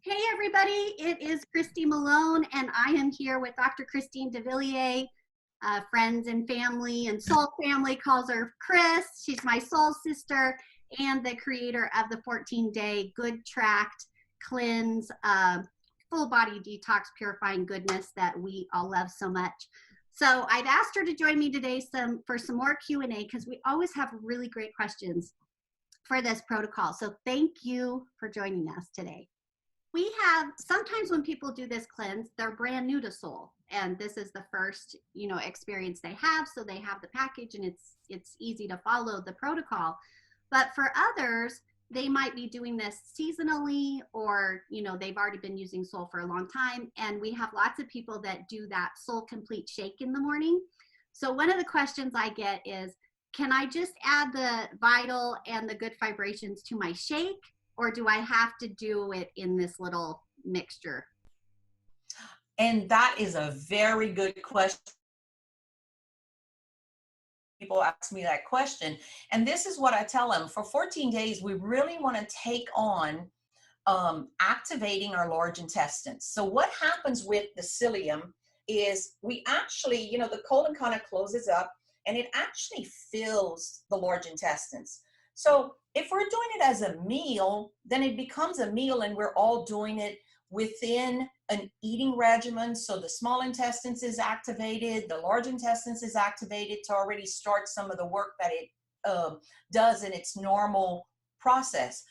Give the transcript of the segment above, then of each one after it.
Hey everybody, it is Christy Malone and I am here with Dr. Christine DeVilliers. Friends and family and soul family calls her Chris. She's my soul sister and the creator of the 14-day GoodTract Cleanse, full body detox purifying goodness that we all love so much. So I've asked her to join me today for some more Q&A because we always have really great questions for this protocol. So thank you for joining us today. We have, sometimes when people do this cleanse, they're brand new to soul. And this is the first, experience they have. So they have the package and it's easy to follow the protocol. But for others, they might be doing this seasonally or, they've already been using soul for a long time. And we have lots of people that do that soul complete shake in the morning. So one of the questions I get is, can I just add the vital and the good vibrations to my shake? Or do I have to do it in this little mixture? And that is a very good question. People ask me that question. And this is what I tell them. For 14 days, we really want to take on activating our large intestines. So what happens with the psyllium is we actually, the colon kind of closes up and it actually fills the large intestines. So if we're doing it as a meal, then it becomes a meal and we're all doing it within an eating regimen. So the small intestines is activated, the large intestines is activated to already start some of the work that it does in its normal process.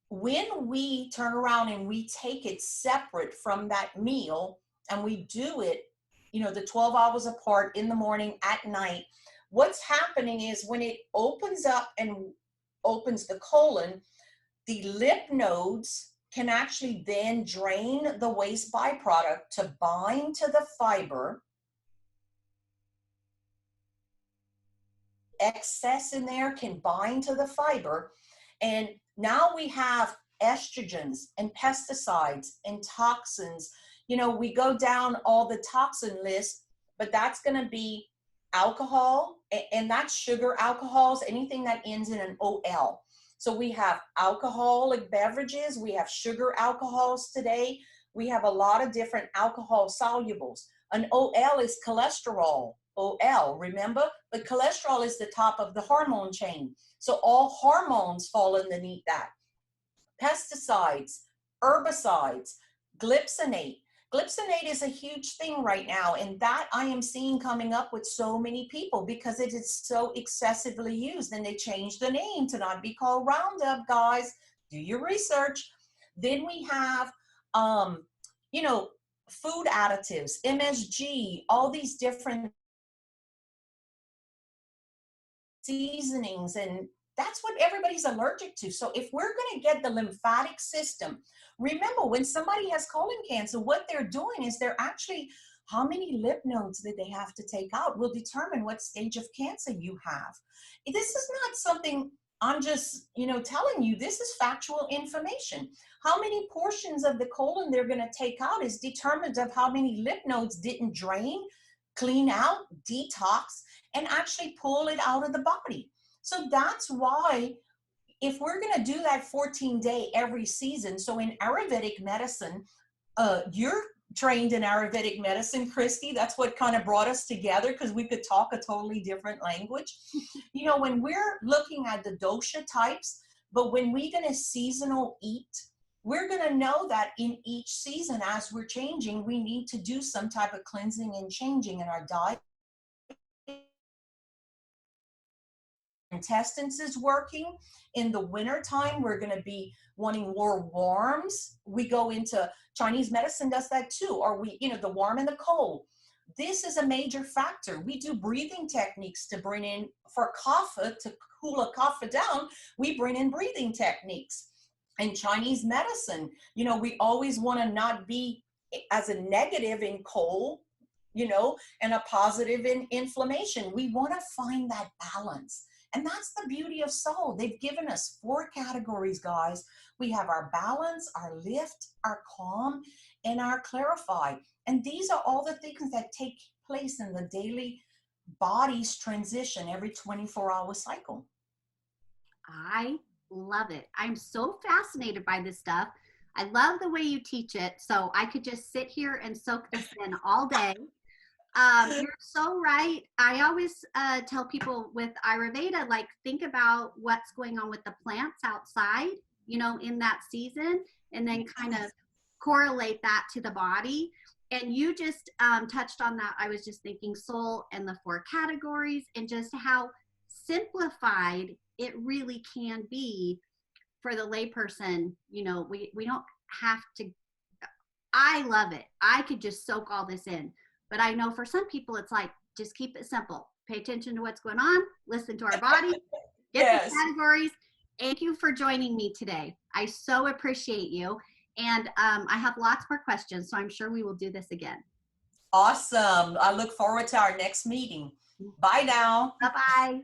When we turn around and we take it separate from that meal and we do it, the 12 hours apart in the morning, at night, what's happening is when it opens up and opens the colon, the lymph nodes can actually then drain the waste byproduct to bind to the fiber. Excess in there can bind to the fiber. And now we have estrogens and pesticides and toxins. We go down all the toxin list, but that's going to be alcohol, and that's sugar alcohols, anything that ends in an OL. So we have alcoholic beverages, we have sugar alcohols today, we have a lot of different alcohol solubles. An OL is cholesterol, OL, remember? But cholesterol is the top of the hormone chain. So all hormones fall underneath that. Pesticides, herbicides, glyphosate. Glyphosate is a huge thing right now, and that I am seeing coming up with so many people because it is so excessively used, and they changed the name to not be called Roundup, guys. Do your research. Then we have, food additives, MSG, all these different seasonings, and that's what everybody's allergic to. So if we're going to get the lymphatic system, remember when somebody has colon cancer, what they're doing is they're actually, how many lymph nodes that they have to take out will determine what stage of cancer you have. This is not something I'm just, telling you. This is factual information. How many portions of the colon they're going to take out is determined of how many lymph nodes didn't drain, clean out, detox, and actually pull it out of the body. So that's why if we're going to do that 14-day every season, so in Ayurvedic medicine, you're trained in Ayurvedic medicine, Christy. That's what kind of brought us together because we could talk a totally different language. When we're looking at the dosha types, but when we're going to seasonal eat, we're going to know that in each season, as we're changing, we need to do some type of cleansing and changing in our diet. Intestines is working. In the winter time, we're going to be wanting more warms. We go into Chinese medicine does that too, or the warm and the cold. This is a major factor. We do breathing techniques to bring in, for kapha, to cool a kapha down, we bring in breathing techniques. In Chinese medicine, we always want to not be as a negative in cold, and a positive in inflammation. We want to find that balance. And that's the beauty of soul. They've given us 4 categories, guys. We have our balance, our lift, our calm, and our clarify. And these are all the things that take place in the daily body's transition every 24-hour cycle. I love it. I'm so fascinated by this stuff. I love the way you teach it. So I could just sit here and soak this in all day. You're so right. I always tell people with Ayurveda, like, think about what's going on with the plants outside, in that season, and then kind of correlate that to the body. And you just touched on that. I was just thinking soul and the 4 categories, and just how simplified it really can be for the layperson. We don't have to. I love it. I could just soak all this in. But I know for some people, it's like, just keep it simple. Pay attention to what's going on, listen to our body, get the Yes. categories. Thank you for joining me today. I so appreciate you. And I have lots more questions, so I'm sure we will do this again. Awesome. I look forward to our next meeting. Bye now. Bye-bye.